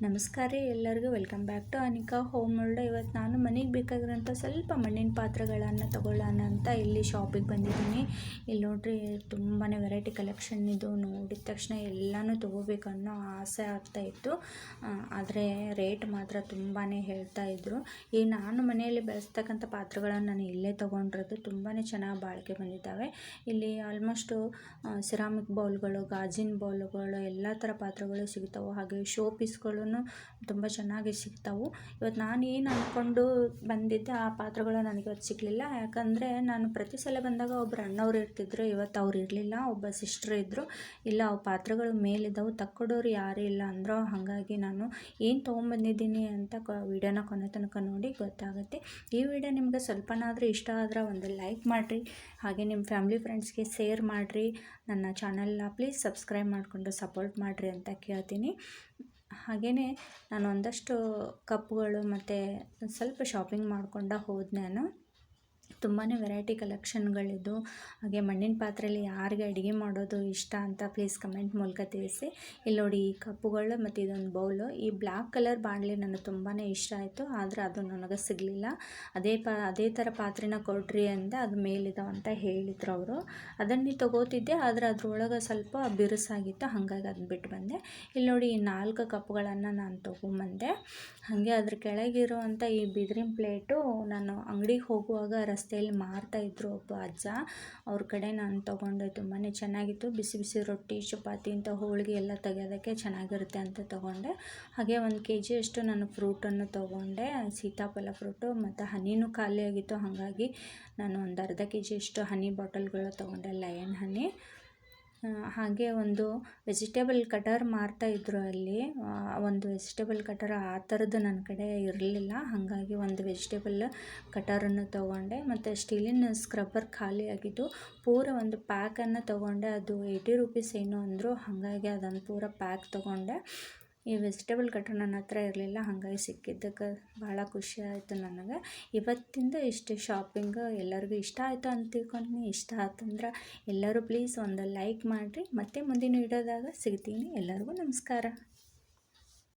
ನಮಸ್ಕಾರ ರೀ ಎಲ್ಲರಿಗೂ welcome back to Anika home world. ಇವತ್ತು ನಾನು ಮನೆಗೆ ಬೇಕಾಗಿರೋಂಥ ಸ್ವಲ್ಪ ಮಣ್ಣಿನ ಪಾತ್ರೆಗಳನ್ನು ತಗೊಳ್ಳೋಣ ಅಂತ ಇಲ್ಲಿ ಶಾಪಿಗೆ ಬಂದಿದ್ದೀನಿ. ಇಲ್ಲಿ ನೋಡ್ರಿ ತುಂಬಾ ವೆರೈಟಿ ಕಲೆಕ್ಷನ್ ಇದು. ನೋಡಿದ ತಕ್ಷಣ ಎಲ್ಲನೂ ತೊಗೋಬೇಕನ್ನೋ ಆಸೆ ಆಗ್ತಾಯಿತ್ತು. ಆದರೆ ರೇಟ್ ಮಾತ್ರ ತುಂಬಾ ಹೇಳ್ತಾಯಿದ್ರು. ಈಗ ನಾನು ಮನೆಯಲ್ಲಿ ಬಳಸ್ತಕ್ಕಂಥ ಪಾತ್ರೆಗಳನ್ನು ನಾನು ಇಲ್ಲೇ ತೊಗೊಂಡಿರೋದು ತುಂಬಾ ಚೆನ್ನಾಗಿ ಬಾಳಿಕೆ ಬಂದಿದ್ದಾವೆ. ಇಲ್ಲಿ ಆಲ್ಮೋಸ್ಟು ಸಿರಾಮಿಕ್ ಬೌಲ್ಗಳು, ಗಾಜಿನ ಬೌಲ್ಗಳು, ಎಲ್ಲ ಥರ ಪಾತ್ರೆಗಳು ಸಿಗ್ತಾವೆ. ಹಾಗೆ ಶೋ ಪೀಸ್ಗಳು ತುಂಬ ಚೆನ್ನಾಗಿ ಸಿಗ್ತಾವೆ. ಇವತ್ತು ನಾನು ಏನು ಅಂದ್ಕೊಂಡು ಬಂದಿದ್ದೆ ಆ ಪಾತ್ರೆಗಳು ನನಗೆ ಇವತ್ತು ಸಿಗಲಿಲ್ಲ. ಯಾಕಂದರೆ ನಾನು ಪ್ರತಿ ಸಲ ಬಂದಾಗ ಒಬ್ಬರು ಅಣ್ಣವ್ರು ಇರ್ತಿದ್ರು, ಇವತ್ತು ಅವ್ರು ಇರಲಿಲ್ಲ. ಒಬ್ಬ ಸಿಸ್ಟ್ರ್ ಇದ್ದರು. ಇಲ್ಲ ಅವು ಪಾತ್ರೆಗಳು ಮೇಲಿದ್ದವು, ತಕ್ಕೊಡೋರು ಯಾರೂ ಇಲ್ಲ ಅಂದರು. ಹಾಗಾಗಿ ನಾನು ಏನು ತೊಗೊಂಬಂದಿದ್ದೀನಿ ಅಂತ ವಿಡಿಯೋನ ಕೊನೆ ತನಕ ನೋಡಿ ಗೊತ್ತಾಗುತ್ತೆ. ಈ ವಿಡಿಯೋ ನಿಮಗೆ ಸ್ವಲ್ಪನಾದರೂ ಇಷ್ಟ ಆದರೆ ಒಂದು ಲೈಕ್ ಮಾಡಿರಿ. ಹಾಗೆ ನಿಮ್ಮ ಫ್ಯಾಮಿಲಿ ಫ್ರೆಂಡ್ಸ್ಗೆ ಶೇರ್ ಮಾಡಿರಿ. ನನ್ನ ಚಾನಲ್ನ ಪ್ಲೀಸ್ ಸಬ್ಸ್ಕ್ರೈಬ್ ಮಾಡಿಕೊಂಡು ಸಪೋರ್ಟ್ ಮಾಡಿರಿ ಅಂತ ಕೇಳ್ತೀನಿ. ಹಾಗೆಯೇ ನಾನು ಒಂದಷ್ಟು ಕಪ್ಗಳು ಮತ್ತು ಸ್ವಲ್ಪ ಶಾಪಿಂಗ್ ಮಾಡ್ಕೊಂಡು ಹೋದೆ ನಾನು. ತುಂಬಾ ವೆರೈಟಿ ಕಲೆಕ್ಷನ್ಗಳಿದ್ದು. ಹಾಗೆ ಮಣ್ಣಿನ ಪಾತ್ರೆಯಲ್ಲಿ ಯಾರಿಗೆ ಅಡುಗೆ ಮಾಡೋದು ಇಷ್ಟ ಅಂತ ಪ್ಲೀಸ್ ಕಮೆಂಟ್ ಮೂಲಕ ತಿಳಿಸಿ. ಇಲ್ಲಿ ನೋಡಿ ಈ ಕಪ್ಪುಗಳು ಮತ್ತು ಇದೊಂದು ಬೌಲು. ಈ ಬ್ಲ್ಯಾಕ್ ಕಲರ್ ಬಾಣಲೆ ನನಗೆ ತುಂಬಾ ಇಷ್ಟ ಆಯಿತು. ಆದರೆ ಅದು ನನಗೆ ಸಿಗಲಿಲ್ಲ. ಅದೇ ಥರ ಪಾತ್ರೆನ ಕೊಡ್ರಿ ಅಂದೆ. ಅದು ಮೇಲಿದಾವೆ ಅಂತ ಹೇಳಿದ್ರು ಅವರು. ಅದನ್ನು ತೊಗೋತಿದ್ದೆ, ಆದರೆ ಅದ್ರೊಳಗೆ ಸ್ವಲ್ಪ ಬಿರುಸಾಗಿತ್ತು. ಹಾಗಾಗಿ ಅದನ್ನ ಬಿಟ್ಟು ಬಂದೆ. ಇಲ್ಲಿ ನೋಡಿ ಈ 4 ಕಪ್ಗಳನ್ನು ನಾನು ತೊಗೊಂಬಂದೆ. ಹಾಗೆ ಅದ್ರ ಕೆಳಗಿರುವಂಥ ಈ ಬಿದಿರಿನ ಪ್ಲೇಟು ನಾನು ಅಂಗಡಿಗೆ ಹೋಗುವಾಗ ರಸ್ತೆಯಲ್ಲಿ ಮಾರ್ತಾಯಿದ್ರು ಒಬ್ಬ ಅಜ್ಜ. ಅವ್ರ ಕಡೆ ನಾನು ತೊಗೊಂಡೆ. ತುಂಬಾ ಚೆನ್ನಾಗಿತ್ತು. ಬಿಸಿ ಬಿಸಿ ರೊಟ್ಟಿ, ಚಪಾತಿ ಇಂಥ ಹೋಳಿಗೆ ಎಲ್ಲ ತೆಗೆಯೋದಕ್ಕೆ ಚೆನ್ನಾಗಿರುತ್ತೆ ಅಂತ ತೊಗೊಂಡೆ. ಹಾಗೆ 1 kg ಅಷ್ಟು ನಾನು ಫ್ರೂಟನ್ನು ತೊಗೊಂಡೆ. ಸೀತಾಫಲ ಫ್ರೂಟು ಮತ್ತು ಹನಿನೂ ಖಾಲಿಯಾಗಿತ್ತು. ಹಾಗಾಗಿ ನಾನು ಒಂದು ಅರ್ಧ kg ಅಷ್ಟು ಹನಿ ಬಾಟಲ್ಗಳು ತೊಗೊಂಡೆ, ಲಯನ್ ಹನಿ. ಹಾಗೆ ಒಂದು ವೆಜಿಟೇಬಲ್ ಕಟರ್ ಮಾರ್ತಾಯಿದ್ರು ಅಲ್ಲಿ. ಒಂದು ವೆಜಿಟೇಬಲ್ ಕಟರ್ ಆ ಥರದ್ದು ನನ್ನ ಕಡೆ ಇರಲಿಲ್ಲ. ಹಾಗಾಗಿ ಒಂದು ವೆಜಿಟೇಬಲ್ ಕಟರನ್ನು ತೊಗೊಂಡೆ. ಮತ್ತು ಸ್ಟೀಲಿನ ಸ್ಕ್ರಬ್ಬರ್ ಖಾಲಿಯಾಗಿದ್ದು ಪೂರ ಒಂದು ಪ್ಯಾಕನ್ನು ತೊಗೊಂಡೆ. ಅದು 80 ರೂಪೀಸ್ ಏನೋ ಅಂದರು. ಹಾಗಾಗಿ ಅದನ್ನು ಪೂರ ಪ್ಯಾಕ್ ತೊಗೊಂಡೆ. ಈ ವೆಜಿಟೇಬಲ್ ಕಟರ್ ನನ್ನ ಹತ್ರ ಇರಲಿಲ್ಲ. ಹಾಗಾಗಿ ಸಿಕ್ಕಿದ್ದಕ್ಕೆ ಭಾಳ ಖುಷಿ ಆಯಿತು ನನಗೆ. ಇವತ್ತಿಂದ ಇಷ್ಟು ಶಾಪಿಂಗ್ ಎಲ್ಲರಿಗೂ ಇಷ್ಟ ಆಯಿತು ಅಂತ ತಿಳ್ಕೊಂಡು, ಇಷ್ಟ ಆಯ್ತಂದ್ರೆ ಎಲ್ಲರೂ ಪ್ಲೀಸ್ ಒಂದು ಲೈಕ್ ಮಾಡಿರಿ. ಮತ್ತೆ ಮುಂದಿನ ವಿಡಿಯೋದಾಗ ಸಿಗ್ತೀನಿ. ಎಲ್ಲರಿಗೂ ನಮಸ್ಕಾರ.